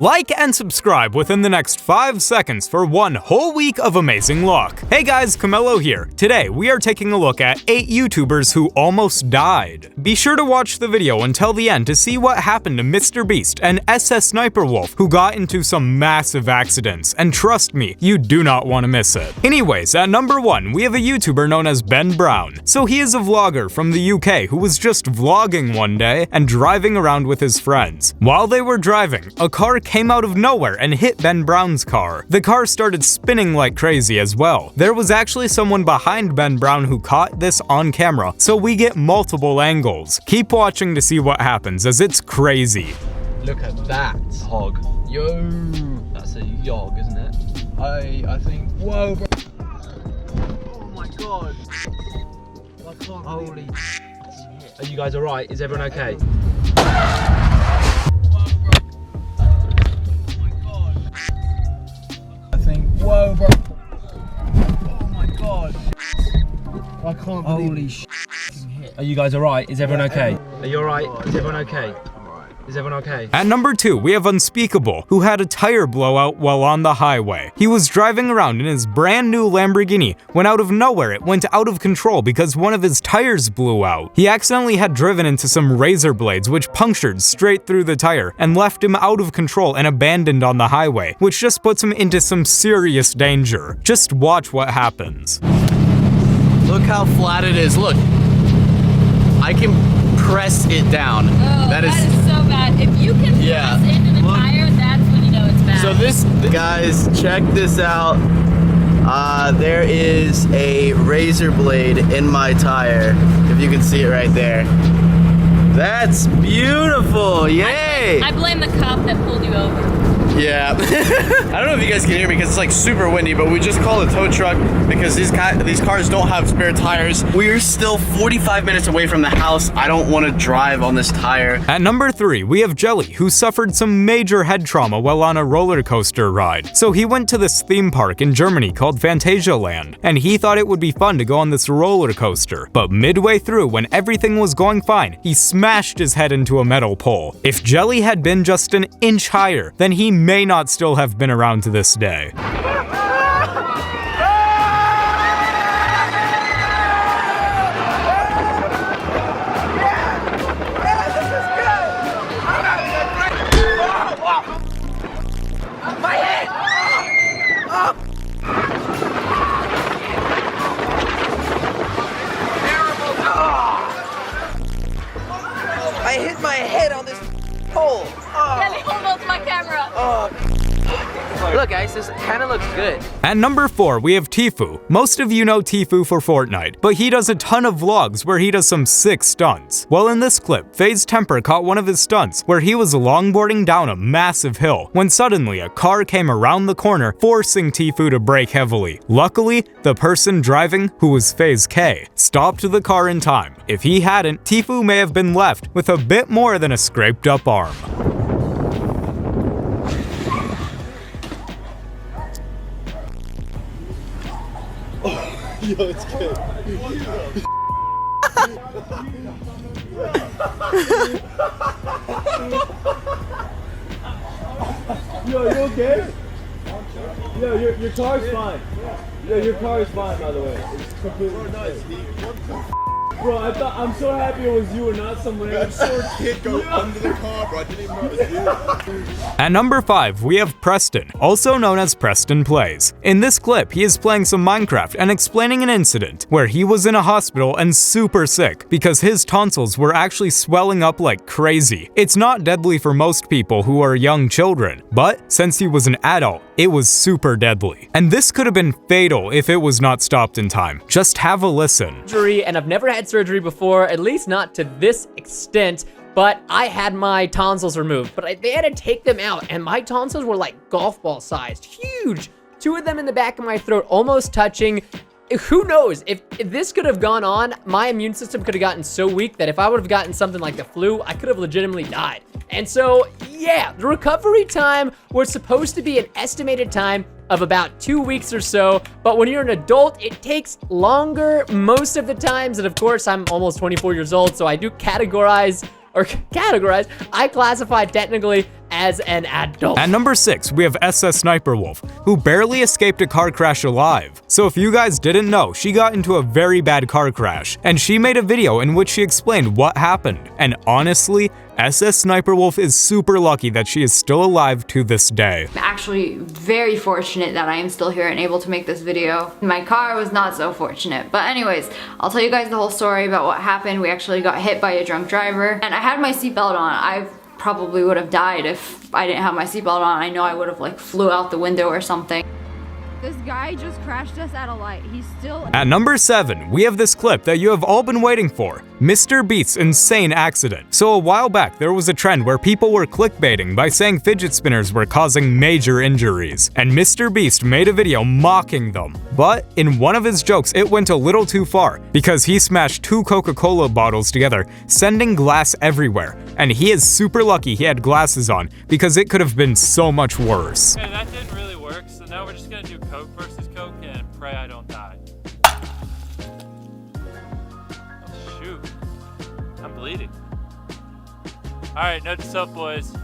Like and subscribe within the next 5 seconds for one whole week of amazing luck. Hey guys, Chamello here. Today, we are taking a look at 8 YouTubers who almost died. Be sure to watch the video until the end to see what happened to MrBeast and SSSnperwolf, who got into some massive accidents, and trust me, you do not want to miss it. Anyways, at number 1, we have a YouTuber known as Ben Brown. So he is a vlogger from the UK who was just vlogging one day and driving around with his friends. While they were driving, a car came out of nowhere and hit Ben Brown's car. The car started spinning like crazy as well. There was actually someone behind Ben Brown who caught this on camera, so we get multiple angles. Keep watching to see what happens, as it's crazy. Look at that hog. Yo, that's a yog, isn't it? I think. Whoa, bro. Oh my god. I can't. Holy. Are you guys alright? Is everyone okay? Whoa, bro. Oh my god. I can't believe Holy shit. Are you guys alright? Is everyone okay? Are you alright? Is everyone okay? Is everyone okay? At number 2, we have Unspeakable, who had a tire blowout while on the highway. He was driving around in his brand new Lamborghini when out of nowhere it went out of control because one of his tires blew out. He accidentally had driven into some razor blades which punctured straight through the tire and left him out of control and abandoned on the highway, which just puts him into some serious danger. Just watch what happens. Look how flat it is. Look, I can press it down. Oh, that is so bad. If you can press into the tire, that's when you know it's bad. So this, guys, check this out. There is a razor blade in my tire, if you can see it right there. That's beautiful, yay! I blame the cop that pulled you over. Yeah. I don't know if you guys can hear me because it's like super windy, but we just called a tow truck because these cars don't have spare tires. We're still 45 minutes away from the house. I don't want to drive on this tire. At number 3, we have Jelly, who suffered some major head trauma while on a roller coaster ride. So he went to this theme park in Germany called Phantasialand, and he thought it would be fun to go on this roller coaster. But midway through, when everything was going fine, he smashed his head into a metal pole. If Jelly had been just an inch higher, then he may not still have been around to this day. I hit my head on this pole. Kelly, hold on to my camera. Look guys, this kind of looks good. At number 4, we have Tfue. Most of you know Tfue for Fortnite, but he does a ton of vlogs where he does some sick stunts. Well, in this clip, FaZe Temper caught one of his stunts where he was longboarding down a massive hill when suddenly a car came around the corner, forcing Tfue to brake heavily. Luckily, the person driving, who was FaZe K, stopped the car in time. If he hadn't, Tfue may have been left with a bit more than a scraped up arm. Yo, it's good. Yo, you okay? Yo, your car's fine. Yo, your car is fine, by the way. It's completely fine. Bro, I'm so happy it was you and not someone else. I saw a kid go under the car, bro. I didn't even know it was you. At number 5, we have Preston, also known as Preston Plays. In this clip, he is playing some Minecraft and explaining an incident where he was in a hospital and super sick because his tonsils were actually swelling up like crazy. It's not deadly for most people who are young children, but since he was an adult, it was super deadly. And this could have been fatal if it was not stopped in time. Just have a listen. And I've never had surgery before, at least not to this extent, but I had my tonsils removed, but they had to take them out, and my tonsils were like golf ball sized, huge. 2 of them in the back of my throat, almost touching. Who knows, if this could have gone on, my immune system could have gotten so weak that if I would have gotten something like the flu, I could have legitimately died. And so, yeah, the recovery time was supposed to be an estimated time of about 2 weeks or so, but when you're an adult, it takes longer most of the times, and of course, I'm almost 24 years old, so I do I classify technically as an adult. At number 6, we have SSSnperwolf, who barely escaped a car crash alive. So if you guys didn't know, she got into a very bad car crash, and she made a video in which she explained what happened. And honestly, SSSnperwolf is super lucky that she is still alive to this day. I'm actually very fortunate that I am still here and able to make this video. My car was not so fortunate. But anyways, I'll tell you guys the whole story about what happened. We actually got hit by a drunk driver, and I had my seatbelt on. I probably would have died if I didn't have my seatbelt on. I know I would have like flew out the window or something. This guy just crashed us at a light. He's still... At number 7, we have this clip that you have all been waiting for, MrBeast's insane accident. So a while back, there was a trend where people were clickbaiting by saying fidget spinners were causing major injuries, and MrBeast made a video mocking them. But in one of his jokes, it went a little too far, because he smashed 2 Coca-Cola bottles together, sending glass everywhere. And he is super lucky he had glasses on, because it could have been so much worse. Okay, that didn't really work, so now we're just gonna do Coke versus Coke and pray I don't die. Oh, shoot. I'm bleeding. Alright, note to self, boys.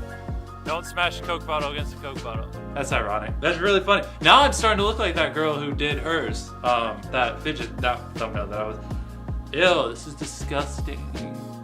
Don't smash a Coke bottle against a Coke bottle. That's ironic. That's really funny. Now I'm starting to look like that girl who did hers. That fidget, that thumbnail that I was... Ew, this is disgusting.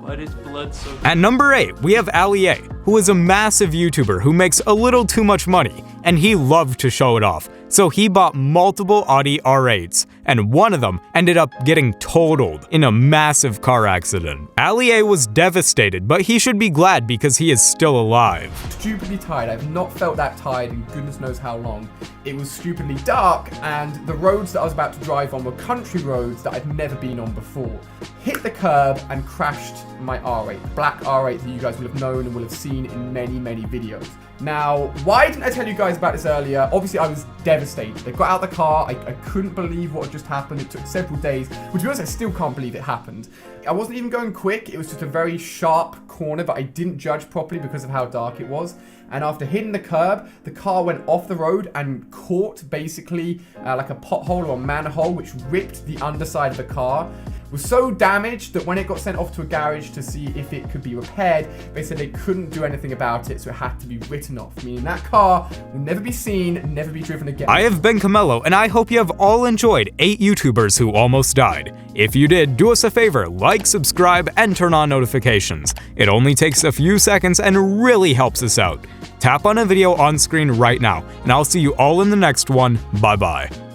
Why is blood so... At number 8, we have Ali A, who is a massive YouTuber who makes a little too much money, and he loved to show it off. So he bought multiple Audi R8s, and one of them ended up getting totaled in a massive car accident. Ali A was devastated, but he should be glad because he is still alive. Stupidly tired. I've not felt that tired in goodness knows how long. It was stupidly dark, and the roads that I was about to drive on were country roads that I'd never been on before. Hit the curb and crashed my R8, black R8 that you guys will have known and will have seen in many, many videos. Now, why didn't I tell you guys about this earlier? Obviously, I was devastated. I got out of the car. I couldn't believe what had just happened. It took several days. Well, to be honest, I still can't believe it happened. I wasn't even going quick. It was just a very sharp corner that I didn't judge properly because of how dark it was. And after hitting the curb, the car went off the road and caught basically like a pothole or a manhole, which ripped the underside of the car. It was so damaged that when it got sent off to a garage to see if it could be repaired, they said they couldn't do anything about it, so it had to be written off, meaning that car will never be seen and never be driven again. I have been Chamello, and I hope you have all enjoyed 8 YouTubers who almost died. If you did, do us a favor, like, subscribe, and turn on notifications. It only takes a few seconds and really helps us out. Tap on a video on screen right now, and I'll see you all in the next one. Bye-bye.